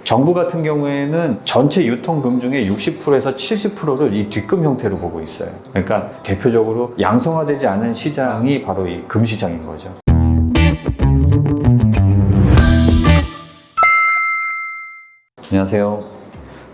정부 같은 경우에는 전체 유통금 중에 60%에서 70%를 이 뒷금 형태로 보고 있어요. 그러니까 대표적으로 양성화되지 않은 시장이 바로 이 금시장인 거죠. 안녕하세요.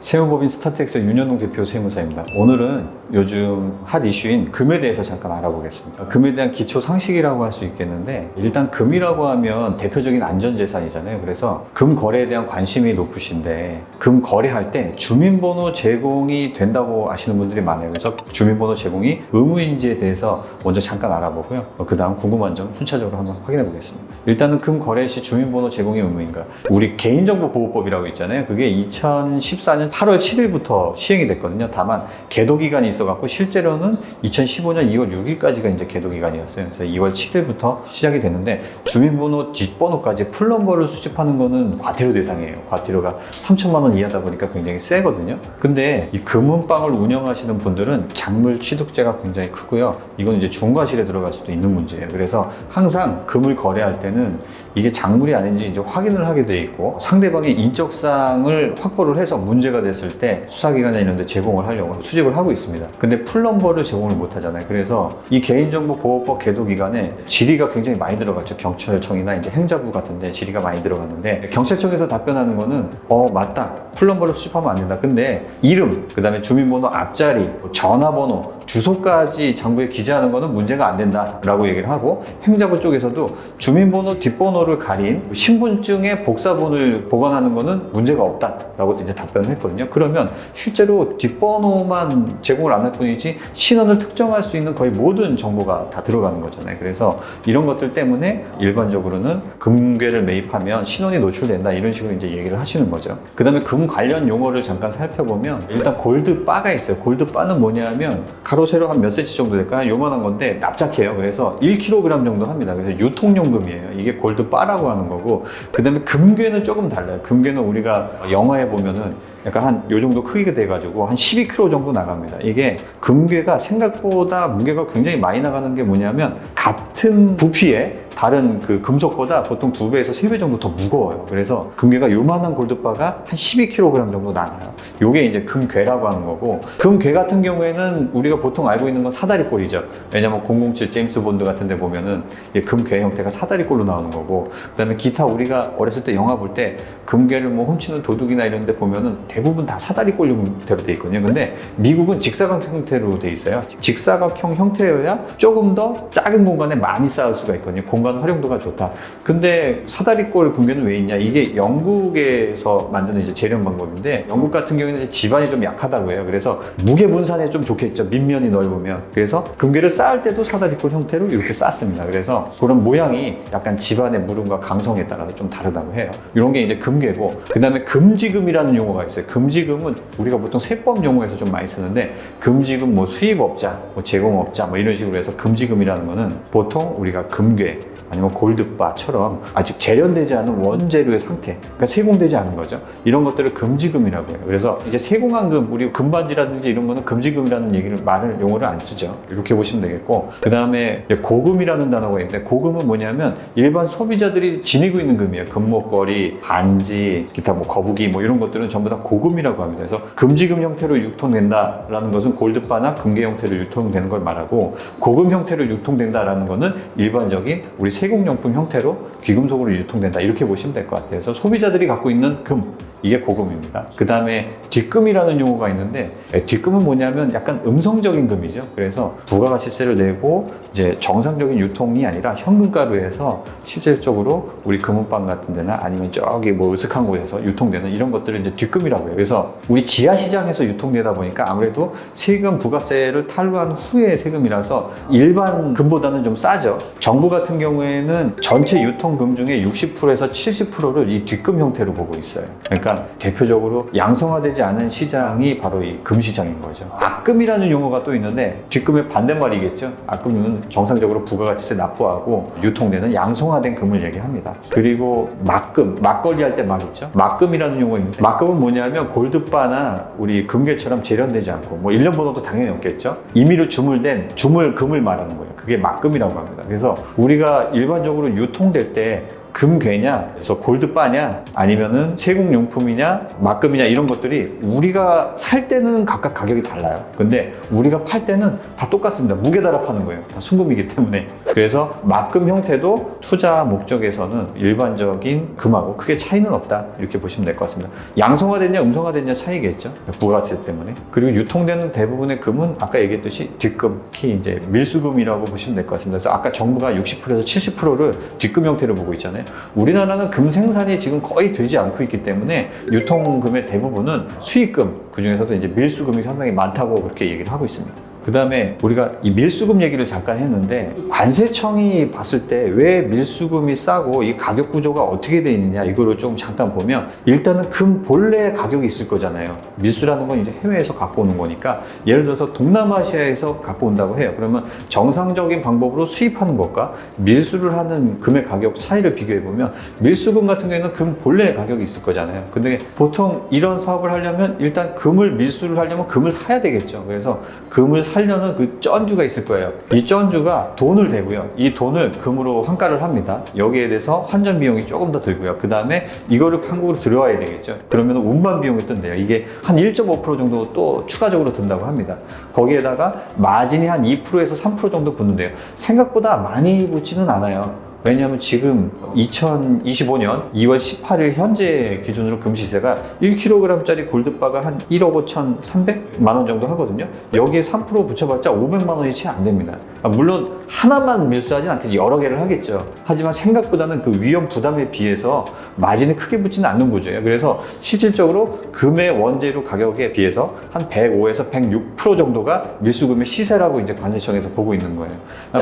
세무법인 스타텍스 윤현동 대표 세무사입니다. 오늘은 요즘 핫 이슈인 금에 대해서 잠깐 알아보겠습니다. 금에 대한 기초 상식이라고 할 수 있겠는데, 일단 금이라고 하면 대표적인 안전재산이잖아요. 그래서 금 거래에 대한 관심이 높으신데, 금 거래할 때 주민번호 제공이 된다고 아시는 분들이 많아요. 그래서 주민번호 제공이 의무인지에 대해서 먼저 잠깐 알아보고요. 그 다음 궁금한 점 순차적으로 한번 확인해 보겠습니다. 일단은 금 거래 시 주민번호 제공이 의무인가? 우리 개인정보보호법이라고 있잖아요. 그게 2014년 8월 7일부터 시행이 됐거든요. 다만 계도 기간이 있어갖고 실제로는 2015년 2월 6일까지가 이제 계도 기간이었어요. 그래서 2월 7일부터 시작이 됐는데, 주민번호 뒷번호까지 풀넘버를 수집하는 거는 과태료 대상이에요. 과태료가 3천만 원 이하다 보니까 굉장히 세거든요. 근데 이 금은방을 운영하시는 분들은 작물 취득세가 굉장히 크고요. 이건 이제 중과실에 들어갈 수도 있는 문제예요. 그래서 항상 금을 거래할 때는 이게 작물이 아닌지 이제 확인을 하게 돼 있고, 상대방의 인적사항을 확보를 해서 문제가 됐을 때 수사기관이나 이런 데 제공을 하려고 수집을 하고 있습니다. 근데 풀넘버를 제공을 못 하잖아요. 그래서 이 개인정보보호법 계도 기간에 질의가 굉장히 많이 들어갔죠. 경찰청이나 이제 행자부 같은데 질의가 많이 들어갔는데, 경찰청에서 답변하는 거는 맞다, 풀넘버를 수집하면 안 된다. 근데 이름, 그 다음에 주민번호 앞자리, 전화번호, 주소까지 장부에 기재하는 거는 문제가 안 된다라고 얘기를 하고, 행자부 쪽에서도 주민번호 뒷번호를 가린 신분증의 복사본을 보관하는 거는 문제가 없다라고 이제 답변을 했거든요. 그러면 실제로 뒷번호만 제공을 안 할 뿐이지 신원을 특정할 수 있는 거의 모든 정보가 다 들어가는 거잖아요. 그래서 이런 것들 때문에 일반적으로는 금괴를 매입하면 신원이 노출된다, 이런 식으로 이제 얘기를 하시는 거죠. 그 다음에 금 관련 용어를 잠깐 살펴보면, 일단 골드바가 있어요. 골드바는 뭐냐면 가로 세로 한 몇 센치 정도 될까요? 요만한 건데 납작해요. 그래서 1kg 정도 합니다. 그래서 유통용 금이에요. 이게 골드바라고 하는 거고, 그 다음에 금괴는 조금 달라요. 금괴는 우리가 영화에 보면은 약간 한 요 정도 크기가 돼가지고 한 12kg 정도 나갑니다. 이게 금괴가 생각보다 무게가 굉장히 많이 나가는 게 뭐냐면, 같은 부피에 다른 그 금속보다 보통 2배에서 3배 정도 더 무거워요. 그래서 금괴가 요만한 골드바가 한 12kg 정도 나가요. 요게 이제 금괴라고 하는 거고, 금괴 같은 경우에는 우리가 보통 알고 있는 건 사다리꼴이죠. 왜냐면 007 제임스 본드 같은 데 보면은 금괴 형태가 사다리꼴로 나오는 거고, 그 다음에 기타 우리가 어렸을 때 영화 볼 때 금괴를 뭐 훔치는 도둑이나 이런 데 보면은 대부분 다 사다리꼴 형태로 돼 있거든요. 근데 미국은 직사각 형태로 돼 있어요. 직사각형 형태여야 조금 더 작은 공간에 많이 쌓을 수가 있거든요. 공간 활용도가 좋다. 근데 사다리꼴 금괴는 왜 있냐? 이게 영국에서 만드는 이제 재련 방법인데, 영국 같은 경우에는 지반이 좀 약하다고 해요. 그래서 무게 분산에 좀 좋겠죠. 밑면이 넓으면. 그래서 금괴를 쌓을 때도 사다리꼴 형태로 이렇게 쌓습니다. 그래서 그런 모양이 약간 지반의 무름과 강성에 따라서 좀 다르다고 해요. 이런 게 이제 금괴고, 그 다음에 금지금이라는 용어가 있어요. 금지금은 우리가 보통 세법 용어에서 좀 많이 쓰는데, 금지금 뭐 수입업자, 뭐 제공업자 뭐 이런 식으로 해서 금지금이라는 거는 보통 우리가 금괴 아니면 골드바처럼 아직 재련되지 않은 원재료의 상태, 그러니까 세공되지 않은 거죠. 이런 것들을 금지금이라고 해요. 그래서 이제 세공한 금, 우리 금반지라든지 이런 거는 금지금이라는 얘기를 용어를 안 쓰죠. 이렇게 보시면 되겠고, 그 다음에 고금이라는 단어가 있는데, 고금은 뭐냐면 일반 소비자들이 지니고 있는 금이에요. 금목걸이, 반지, 기타 뭐 거북이 뭐 이런 것들은 전부 다 고금이라고 합니다. 그래서 금지금 형태로 유통된다라는 것은 골드바나 금괴 형태로 유통되는 걸 말하고, 고금 형태로 유통된다라는 것은 일반적인 우리 세공용품 형태로 귀금속으로 유통된다, 이렇게 보시면 될 것 같아요. 그래서 소비자들이 갖고 있는 금, 이게 고금입니다. 그 다음에 뒷금이라는 용어가 있는데, 뒷금은 뭐냐면 약간 음성적인 금이죠. 그래서 부가가치세를 내고 이제 정상적인 유통이 아니라 현금가로 해서 실질적으로 우리 금은방 같은 데나 아니면 저기 뭐 으슥한 곳에서 유통되는 이런 것들을 이제 뒷금이라고 해요. 그래서 우리 지하시장에서 유통되다 보니까 아무래도 세금 부가세를 탈루한 후에 세금이라서 일반 금보다는 좀 싸죠. 정부 같은 경우에는 전체 유통금 중에 60%에서 70%를 이 뒷금 형태로 보고 있어요. 그러니까 대표적으로 양성화되지 않은 시장이 바로 이 금시장인 거죠. 악금이라는 용어가 또 있는데, 뒷금의 반대말이겠죠. 악금은 정상적으로 부가가치세 납부하고 유통되는 양성화된 금을 얘기합니다. 그리고 막금, 막걸리 할 때 막 있죠. 막금이라는 용어 있는데, 막금은 뭐냐면 골드바나 우리 금괴처럼 재련되지 않고, 뭐 1년 번호도 당연히 없겠죠. 임의로 주물된 주물금을 말하는 거예요. 그게 막금이라고 합니다. 그래서 우리가 일반적으로 유통될 때 금괴냐, 그래서 골드바냐, 아니면은 세공용품이냐, 막금이냐 이런 것들이 우리가 살 때는 각각 가격이 달라요. 근데 우리가 팔 때는 다 똑같습니다. 무게 달아 파는 거예요. 다 순금이기 때문에. 그래서 막금 형태도 투자 목적에서는 일반적인 금하고 크게 차이는 없다. 이렇게 보시면 될 것 같습니다. 양성화됐냐, 음성화됐냐 차이겠죠. 부가가치 때문에. 그리고 유통되는 대부분의 금은 아까 얘기했듯이 뒷금, 특히 이제 밀수금이라고 보시면 될 것 같습니다. 그래서 아까 정부가 60%에서 70%를 뒷금 형태로 보고 있잖아요. 우리나라는 금 생산이 지금 거의 되지 않고 있기 때문에 유통금의 대부분은 수익금, 그 중에서도 이제 밀수금이 상당히 많다고 그렇게 얘기를 하고 있습니다. 그 다음에 우리가 이 밀수금 얘기를 잠깐 했는데 관세청이 봤을 때 왜 밀수금이 싸고 이 가격 구조가 어떻게 돼 있느냐 이거를 좀 잠깐 보면 일단은 금 본래 가격이 있을 거잖아요. 밀수라는 건 이제 해외에서 갖고 오는 거니까 예를 들어서 동남아시아에서 갖고 온다고 해요. 그러면 정상적인 방법으로 수입하는 것과 밀수를 하는 금의 가격 차이를 비교해 보면 밀수금 같은 경우에는 금 본래 가격이 있을 거잖아요. 근데 보통 이런 사업을 하려면 일단 금을 밀수를 하려면 금을 사야 되겠죠. 그래서 금을 살려는 그 쩐주가 있을 거예요. 이 쩐주가 돈을 대고요. 이 돈을 금으로 환가를 합니다. 여기에 대해서 환전 비용이 조금 더 들고요. 그 다음에 이거를 한국으로 들여와야 되겠죠. 그러면 운반 비용이 뜬대요. 이게 한 1.5% 정도 또 추가적으로 든다고 합니다. 거기에다가 마진이 한 2%에서 3% 정도 붙는데요. 생각보다 많이 붙지는 않아요. 왜냐하면 지금 2025년 2월 18일 현재 기준으로 금 시세가 1kg짜리 골드바가 한 1억 5,300만 원 정도 하거든요. 여기에 3% 붙여봤자 500만 원이 채 안 됩니다. 물론 하나만 밀수하진 않겠죠. 여러 개를 하겠죠. 하지만 생각보다는 그 위험 부담에 비해서 마진이 크게 붙지는 않는 구조예요. 그래서 실질적으로 금의 원재료 가격에 비해서 한 105에서 106% 정도가 밀수금의 시세라고 이제 관세청에서 보고 있는 거예요.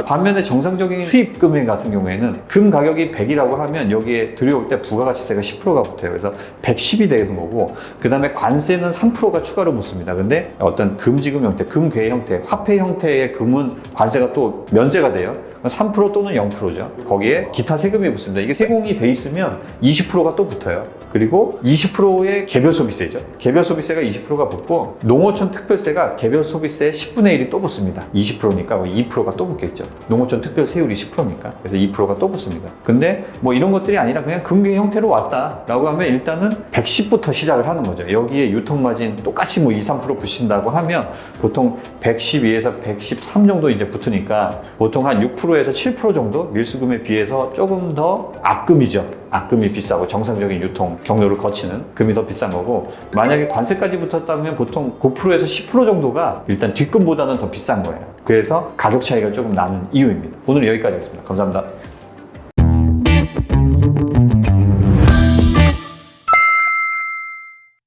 반면에 정상적인 수입 금액 같은 경우에는 금 가격이 100이라고 하면 여기에 들여올 때 부가가치세가 10%가 붙어요. 그래서 110이 되는 거고, 그 다음에 관세는 3%가 추가로 붙습니다. 근데 어떤 금지금 형태, 금괴 형태, 화폐 형태의 금은 관세가 또 면세가 돼요. 3% 또는 0%죠. 거기에 기타 세금이 붙습니다. 이게 세공이 돼 있으면 20%가 또 붙어요. 그리고 20%의 개별 소비세죠. 개별 소비세가 20%가 붙고, 농어촌 특별세가 개별 소비세의 10분의 1이 또 붙습니다. 20%니까 2%가 또 붙겠죠. 농어촌 특별 세율이 10%니까. 그래서 2%가 또 붙습니다. 근데 뭐 이런 것들이 아니라 그냥 금괴 형태로 왔다라고 하면 일단은 110부터 시작을 하는 거죠. 여기에 유통마진 똑같이 뭐 2, 3% 붙인다고 하면 보통 112에서 113 정도 이제 붙으니까 보통 한 6%에서 7% 정도 밀수금에 비해서 조금 더 앞금이죠. 앞금이 비싸고 정상적인 유통 경로를 거치는 금이 더 비싼 거고, 만약에 관세까지 붙었다면 보통 9%에서 10% 정도가 일단 뒷금보다는 더 비싼 거예요. 그래서 가격 차이가 조금 나는 이유입니다. 오늘 여기까지 하겠습니다. 감사합니다.